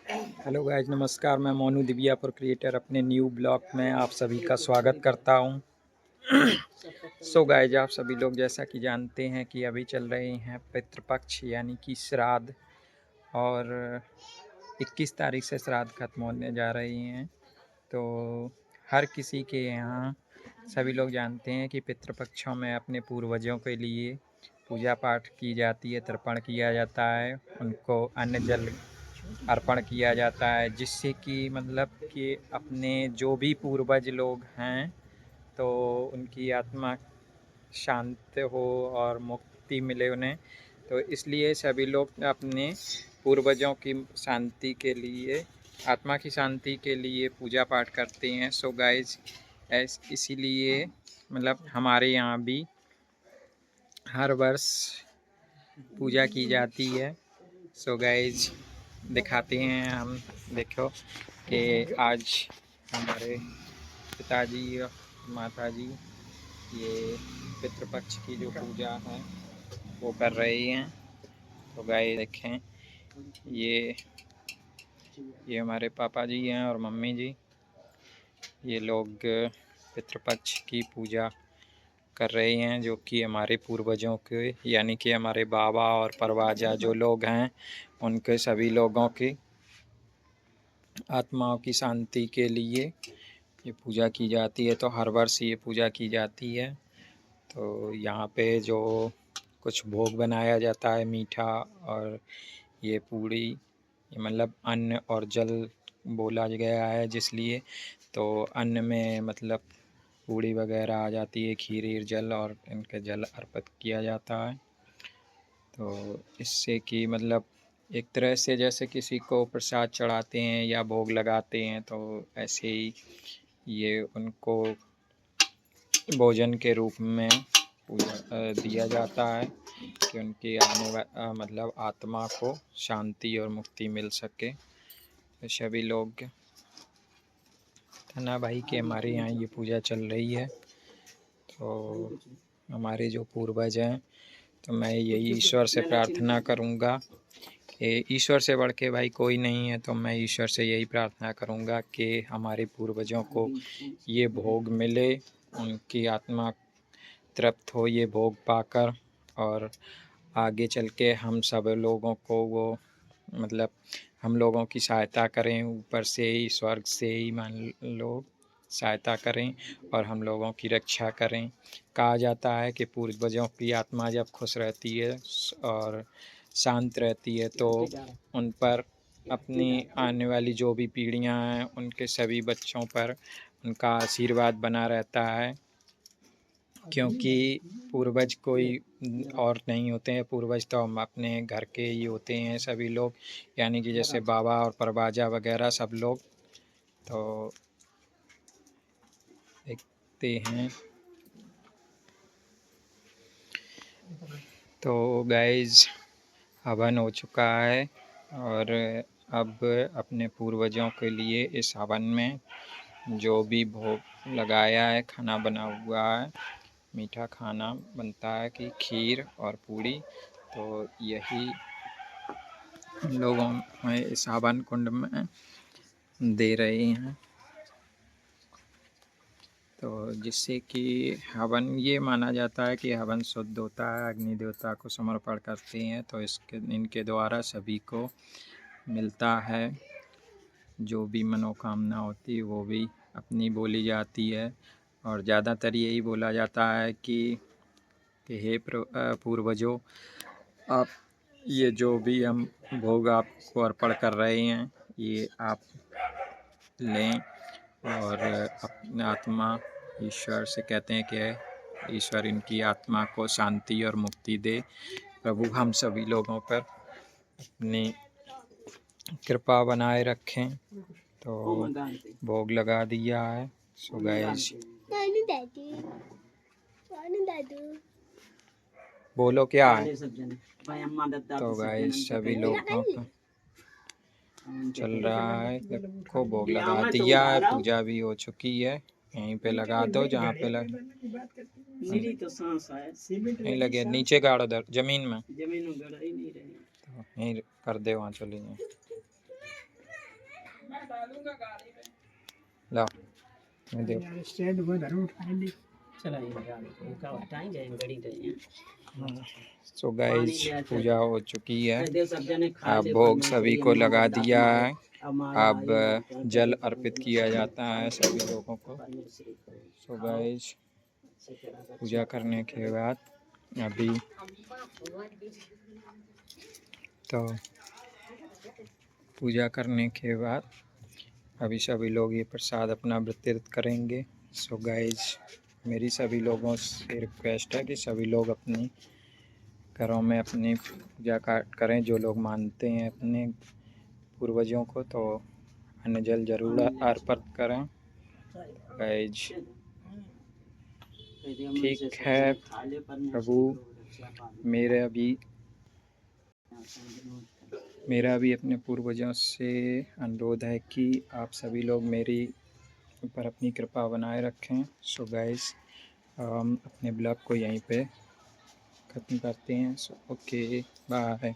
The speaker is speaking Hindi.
हेलो गाइज, नमस्कार। मैं मोनू दिव्यापुर क्रिएटर अपने न्यू ब्लॉग में आप सभी का स्वागत करता हूं। सो गाइज, आप सभी लोग जैसा कि जानते हैं कि अभी चल रहे हैं पितृपक्ष यानी कि श्राद्ध, और 21 तारीख से श्राद्ध खत्म होने जा रही हैं। तो हर किसी के यहाँ सभी लोग जानते हैं कि पितृपक्षों में अपने पूर्वजों के लिए पूजा पाठ की जाती है, तर्पण किया जाता है, उनको अन्न जल अर्पण किया जाता है, जिससे कि मतलब कि अपने जो भी पूर्वज लोग हैं तो उनकी आत्मा शांत हो और मुक्ति मिले उन्हें। तो इसलिए सभी लोग अपने पूर्वजों की शांति के लिए, आत्मा की शांति के लिए पूजा पाठ करते हैं। सो गाइज, इसीलिए मतलब हमारे यहाँ भी हर वर्ष पूजा की जाती है। सो गाइज, दिखाते हैं हम। देखो कि आज हमारे पिताजी और माताजी ये पितृपक्ष की जो पूजा है वो कर रही हैं। तो गाइस देखें, ये हमारे पापा जी हैं और मम्मी जी। ये लोग पितृपक्ष की पूजा कर रहे हैं, जो कि हमारे पूर्वजों के यानी कि हमारे बाबा और परवाजा जो लोग हैं उनके सभी लोगों की आत्माओं की शांति के लिए ये पूजा की जाती है। तो हर वर्ष ये पूजा की जाती है। तो यहाँ पे जो कुछ भोग बनाया जाता है, मीठा और ये पूड़ी, ये मतलब अन्न और जल बोला गया है जिसलिए। तो अन्न में मतलब पूड़ी वगैरह आ जाती है, खीर जल, और इनके जल अर्पित किया जाता है। तो इससे कि मतलब एक तरह से जैसे किसी को प्रसाद चढ़ाते हैं या भोग लगाते हैं, तो ऐसे ही ये उनको भोजन के रूप में दिया जाता है कि उनकी मतलब आत्मा को शांति और मुक्ति मिल सके। तो सभी लोग धन्ना भाई के हमारे यहाँ ये पूजा चल रही है। तो हमारे जो पूर्वज हैं, तो मैं यही ईश्वर से प्रार्थना करूँगा कि ईश्वर से बढ़ के भाई कोई नहीं है। तो मैं ईश्वर से यही प्रार्थना करूँगा कि हमारे पूर्वजों को ये भोग मिले, उनकी आत्मा तृप्त हो ये भोग पाकर, और आगे चल के हम सब लोगों को वो मतलब हम लोगों की सहायता करें, ऊपर से ही स्वर्ग से ही मान लो सहायता करें और हम लोगों की रक्षा करें। कहा जाता है कि पूर्वजों की आत्मा जब खुश रहती है और शांत रहती है तो उन पर अपनी आने वाली जो भी पीढ़ियां हैं उनके सभी बच्चों पर उनका आशीर्वाद बना रहता है, क्योंकि पूर्वज कोई और नहीं होते हैं। पूर्वज तो हम अपने घर के ही होते हैं सभी लोग, यानी कि जैसे बाबा और परवाजा वगैरह सब लोग। तो देखते हैं। तो गाइज, हवन हो चुका है और अब अपने पूर्वजों के लिए इस हवन में जो भी भोग लगाया है, खाना बना हुआ है, मीठा खाना बनता है कि खीर और पूड़ी, तो यही लोगों में इस हवन कुंड में दे रहे हैं। तो जिससे कि हवन, ये माना जाता है कि हवन शुद्ध होता है, अग्नि देवता को समर्पण करते हैं तो इनके द्वारा सभी को मिलता है। जो भी मनोकामना होती है वो भी अपनी बोली जाती है, और ज़्यादातर यही बोला जाता है कि हे पूर्वजों, आप ये जो भी हम भोग आपको अर्पण कर रहे हैं ये आप लें, और अपनी आत्मा ईश्वर से कहते हैं कि ईश्वर इनकी आत्मा को शांति और मुक्ति दे। प्रभु हम सभी लोगों पर अपनी कृपा बनाए रखें। तो भोग लगा दिया है। सो गाइस, बोलो क्या है। तो गाइस, सभी लोगों का चल रहा है। देखो, भोग लगा दिया है, पूजा भी हो चुकी है। यहीं पे लगा दो जहाँ पे नहीं लगे, नीचे गाड़ो, उधर जमीन में तो यहीं कर दे, वहाँ चली जाए। ला मैं देख। यार स्टैंड में धरो उठाएंगे चला यार उनका हटाएंगे गड़ी गए सो गाइस पूजा हो चुकी है, अब भोग सभी को लगा दिया है। अब जल अर्पित किया जाता है सभी लोगों को। सो गाइस पूजा करने के बाद अभी तो पूजा करने के बाद अभी सभी लोग ये प्रसाद अपना वितरित करेंगे। सो गाइस मेरी सभी लोगों से रिक्वेस्ट है कि सभी लोग अपनी घरों में अपनी पूजा पाठ करें। जो लोग मानते हैं अपने पूर्वजों को तो अन्न जल जरूर अर्पित करें। गाइस ठीक है प्रभु, मेरा भी अपने पूर्वजों से अनुरोध है कि आप सभी लोग मेरी ऊपर अपनी कृपा बनाए रखें। सो गाइस हम अपने ब्लॉग को यहीं पे ख़त्म करते हैं। So okay bye.